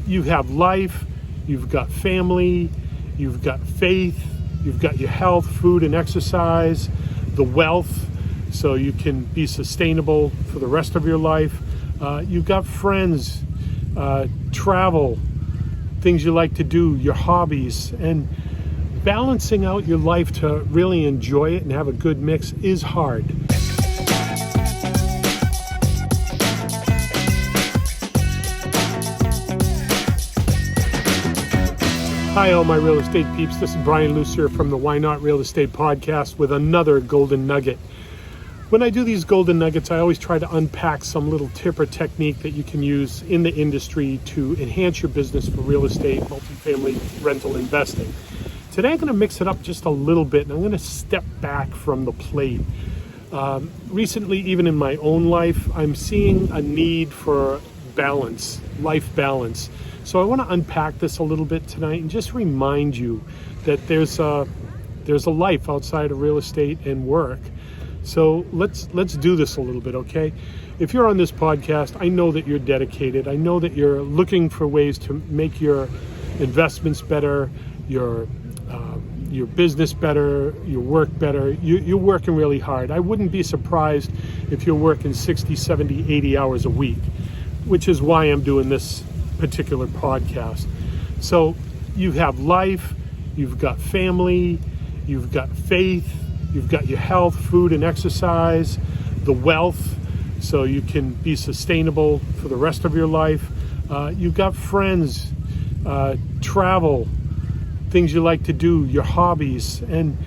you have life, you've got family, you've got faith, you've got your health, food and exercise, the wealth, so you can be sustainable for the rest of your life. You've got friends, travel, things you like to do, your hobbies, and balancing out your life to really enjoy it and have a good mix is hard. Hi, all my real estate peeps. This is Brian Luce here from the Why Not Real Estate Podcast with another golden nugget. When I do these golden nuggets, I always try to unpack some little tip or technique that you can use in the industry to enhance your business for real estate, multifamily rental investing. Today, I'm going to mix it up just a little bit, and I'm going to step back from the plate. Recently, even in my own life, I'm seeing a need for balance, life balance. So I want to unpack this a little bit tonight and just remind you that there's a life outside of real estate and work. So let's do this a little bit, okay? If you're on this podcast, I know that you're dedicated. I know that you're looking for ways to make your investments better, your business better, your work better. You're working really hard. I wouldn't be surprised if you're working 60, 70, 80 hours a week, which is why I'm doing this particular podcast. So you have life, you've got family, you've got faith, you've got your health, food and exercise, the wealth, so you can be sustainable for the rest of your life. You've got friends, travel, things you like to do, your hobbies, and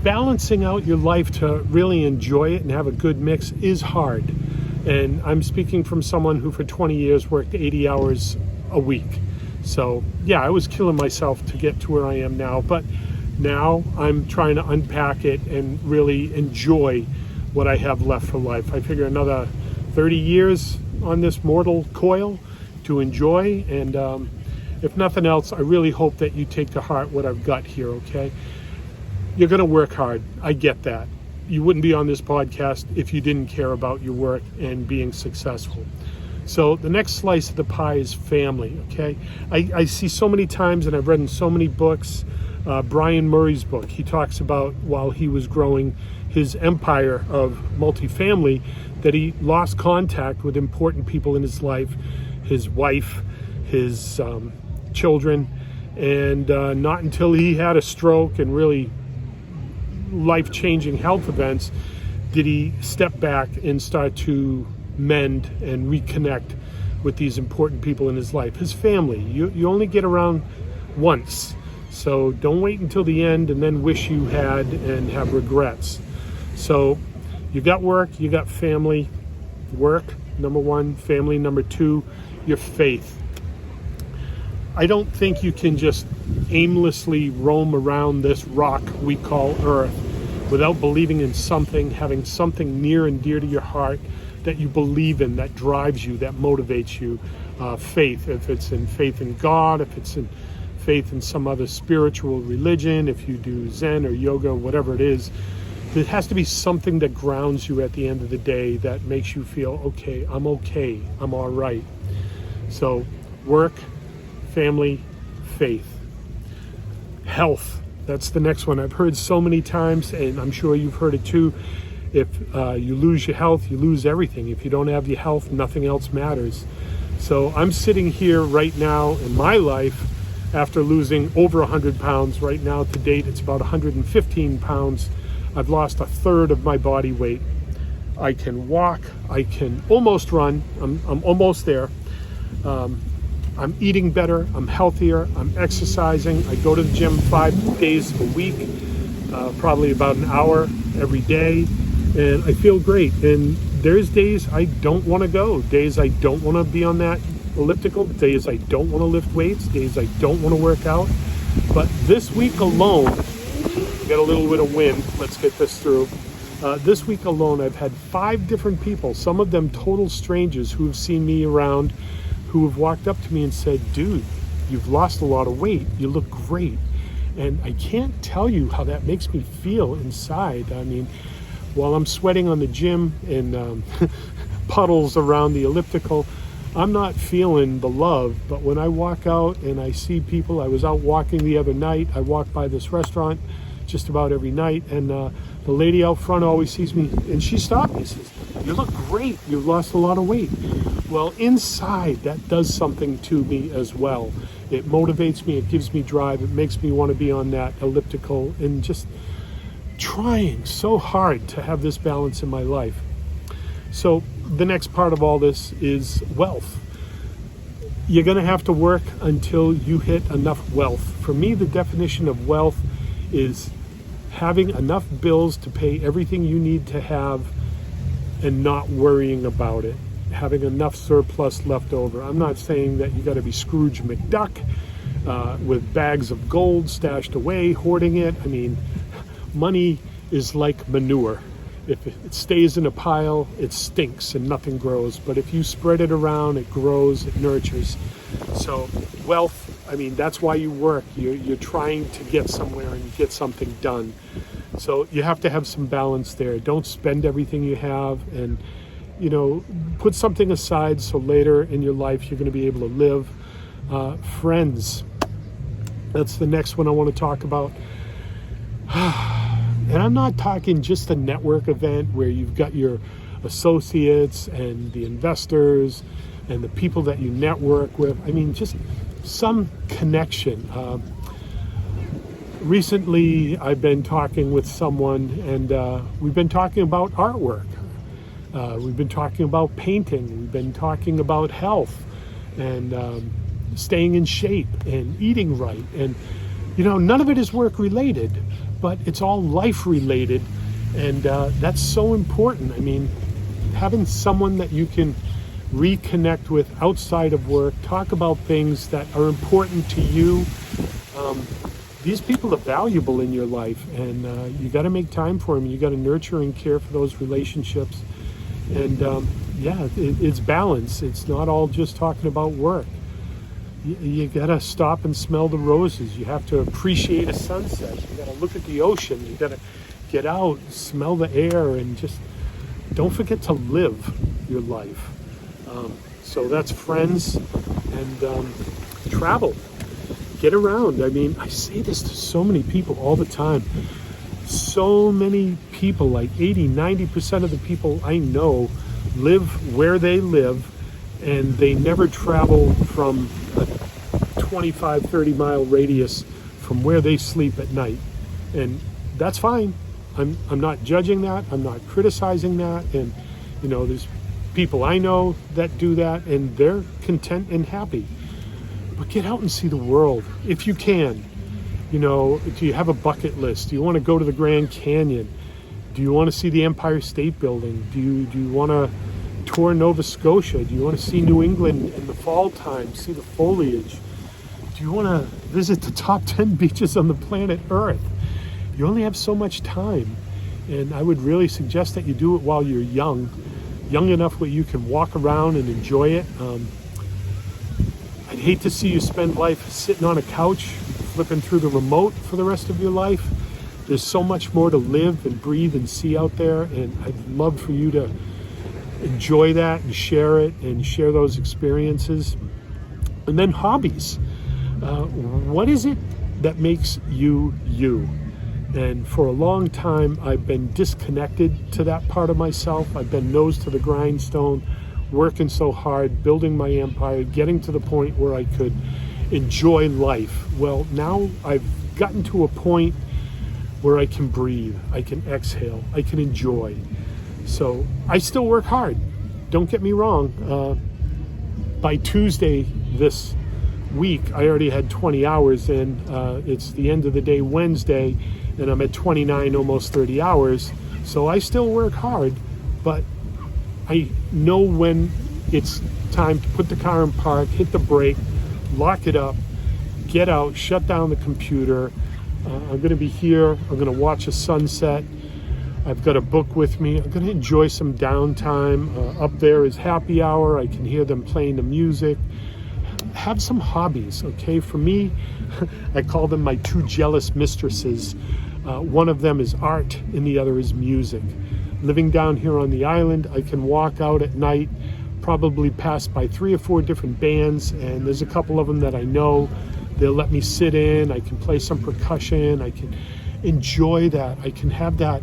balancing out your life to really enjoy it and have a good mix is hard. And I'm speaking from someone who for 20 years worked 80 hours a week. So yeah, I was killing myself to get to where I am now, but now I'm trying to unpack it and really enjoy what I have left for life. I figure another 30 years on this mortal coil to enjoy, and if nothing else, I really hope that you take to heart what I've got here, okay? You're gonna work hard, I get that. You wouldn't be on this podcast if you didn't care about your work and being successful. So the next slice of the pie is family, okay? I see so many times, and I've read in so many books, Brian Murray's book, he talks about while he was growing his empire of multifamily, that he lost contact with important people in his life, his wife, his children, and not until he had a stroke and really life-changing health events did he step back and start to mend and reconnect with these important people in his life, his family. You only get around once, so don't wait until the end and then wish you had and have regrets. So you got work, you got family. Work, number one, family, number two, your faith. I don't think you can just aimlessly roam around this rock we call Earth without believing in something, having something near and dear to your heart that you believe in, that drives you, that motivates you. Faith, if it's in faith in God, if it's in faith in some other spiritual religion, if you do Zen or yoga, whatever it is, there has to be something that grounds you at the end of the day that makes you feel, okay, I'm all right. So work, family, faith. Health, that's the next one. I've heard so many times, and I'm sure you've heard it too. If you lose your health, you lose everything. If you don't have your health, nothing else matters. So I'm sitting here right now in my life after losing over 100 pounds. Right now, to date, it's about 115 pounds. I've lost a third of my body weight. I can walk, I can almost run, I'm almost there. I'm eating better, I'm healthier, I'm exercising. I go to the gym 5 days a week, probably about an hour every day, and I feel great. And there's days I don't want to go, days I don't want to be on that elliptical, days I don't want to lift weights, days I don't want to work out. But this week alone, got a little bit of wind, let's get this through. This week alone, I've had 5 different people, some of them total strangers, who have seen me around, who have walked up to me and said, dude, you've lost a lot of weight, you look great. And I can't tell you how that makes me feel inside. I mean, while I'm sweating on the gym and puddles around the elliptical, I'm not feeling the love, but when I walk out and I see people, I was out walking the other night. I walk by this restaurant just about every night, and the lady out front always sees me, and she stopped me and says, "You look great. You've lost a lot of weight." Well, inside, that does something to me as well. It motivates me. It gives me drive. It makes me want to be on that elliptical and just trying so hard to have this balance in my life. So the next part of all this is wealth. You're going to have to work until you hit enough wealth. For me, the definition of wealth is having enough bills to pay everything you need to have and not worrying about it. Having enough surplus left over. I'm not saying that you got to be Scrooge McDuck with bags of gold stashed away, hoarding it. I mean, money is like manure. If it stays in a pile, it stinks and nothing grows. But if you spread it around, it grows, it nurtures. So wealth, I mean, that's why you work. You're trying to get somewhere and get something done. So you have to have some balance there. Don't spend everything you have, and put something aside so later in your life you're going to be able to live. Friends, that's the next one I want to talk about. And I'm not talking just a network event where you've got your associates and the investors and the people that you network with. I mean, just some connection. Recently, I've been talking with someone, and we've been talking about artwork. We've been talking about painting. We've been talking about health and staying in shape and eating right. And, none of it is work related, but it's all life related. And that's so important. I mean, having someone that you can reconnect with outside of work, talk about things that are important to you. These people are valuable in your life, and you got to make time for them. You got to nurture and care for those relationships. And it's balance. It's not all just talking about work. You got to stop and smell the roses. You have to appreciate a sunset. You got to look at the ocean. You got to get out, smell the air, and just don't forget to live your life. So that's friends, and travel. Get around. I mean, I say this to so many people all the time. So many people, like 80-90% of the people I know live where they live, and they never travel from a 25-30 mile radius from where they sleep at night. And that's fine. I'm not judging that. I'm not criticizing that. And there's people I know that do that, and they're content and happy. But get out and see the world if you can. Do you have a bucket list? Do you want to go to the Grand Canyon? Do you want to see the Empire State Building? Do you want to tour Nova Scotia? Do you want to see New England in the fall time, see the foliage? Do you want to visit the top 10 beaches on the planet Earth? You only have so much time, and I would really suggest that you do it while you're young enough where you can walk around and enjoy it. I'd hate to see you spend life sitting on a couch, flipping through the remote for the rest of your life. There's so much more to live and breathe and see out there, and I'd love for you to enjoy that and share it and share those experiences. And then hobbies. What is it that makes you you? And for a long time, I've been disconnected to that part of myself. I've been nose to the grindstone, working so hard, building my empire, getting to the point where I could enjoy life. Well, now I've gotten to a point where I can breathe, I can exhale, I can enjoy. So I still work hard. Don't get me wrong. By Tuesday this week, I already had 20 hours in. It's the end of the day Wednesday, and I'm at 29, almost 30 hours. So I still work hard, but I know when it's time to put the car in park, hit the brake, lock it up, get out, shut down the computer. I'm going to be here. I'm going to watch a sunset. I've got a book with me. I'm going to enjoy some downtime. Up there is happy hour. I can hear them playing the music. Have some hobbies, okay? For me, I call them my two jealous mistresses. One of them is art and the other is music. Living down here on the island, I can walk out at night, probably passed by 3 or 4 different bands, and there's a couple of them that I know. They'll let me sit in, I can play some percussion, I can enjoy that. I can have that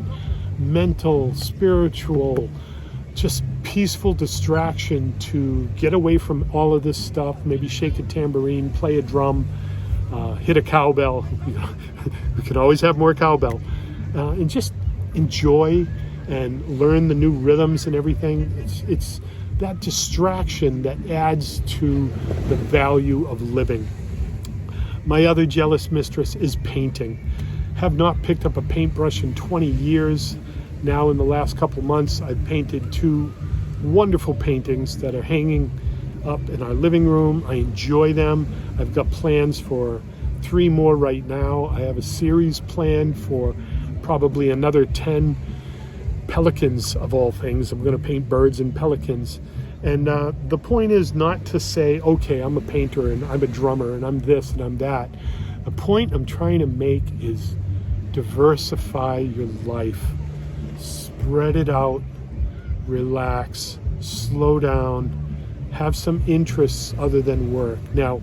mental, spiritual, just peaceful distraction to get away from all of this stuff. Maybe shake a tambourine, play a drum, hit a cowbell. We can always have more cowbell. And just enjoy and learn the new rhythms and everything. It's that distraction that adds to the value of living. My other jealous mistress is painting. Have not picked up a paintbrush in 20 years. Now in the last couple months, I've painted 2 wonderful paintings that are hanging up in our living room. I enjoy them. I've got plans for 3 more right now. I have a series planned for probably another 10 pelicans of all things. I'm going to paint birds and pelicans. And the point is not to say, okay, I'm a painter and I'm a drummer and I'm this and I'm that. The point I'm trying to make is diversify your life. Spread it out, relax, slow down, have some interests other than work. Now,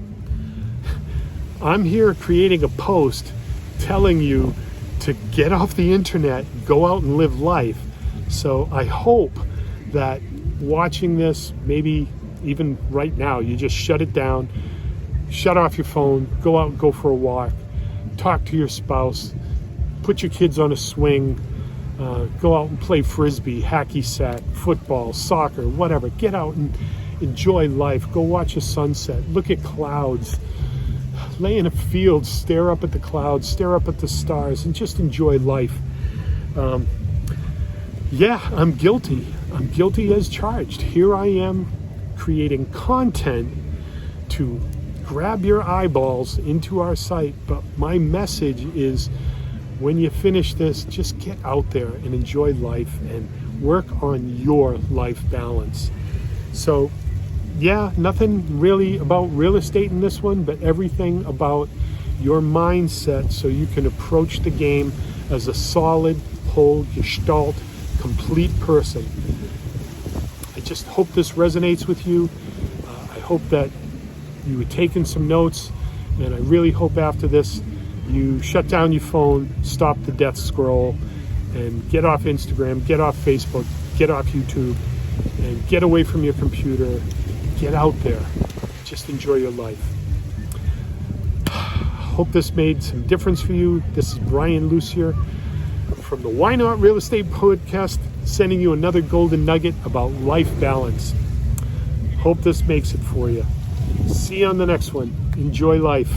I'm here creating a post telling you to get off the internet, go out and live life. So I hope that watching this, maybe even right now, you just shut it down, shut off your phone, go out and go for a walk, talk to your spouse, put your kids on a swing, go out and play frisbee, hacky sack, football, soccer, whatever. Get out and enjoy life. Go watch a sunset. Look at clouds. Lay in a field, stare up at the clouds, stare up at the stars, and just enjoy life. Yeah, I'm guilty. I'm guilty as charged. Here I am creating content to grab your eyeballs into our site. But my message is, when you finish this, just get out there and enjoy life and work on your life balance. So, yeah, nothing really about real estate in this one, but everything about your mindset so you can approach the game as a solid, whole, gestalt, complete person. I just hope this resonates with you. I hope that you were taking some notes, and I really hope after this you shut down your phone, stop the death scroll, and get off Instagram, get off Facebook, get off YouTube, and get away from your computer. Get out there. Just enjoy your life. Hope this made some difference for you. This is Brian Lucier from the Why Not Real Estate Podcast, sending you another golden nugget about life balance. Hope this makes it for you. See you on the next one. Enjoy life.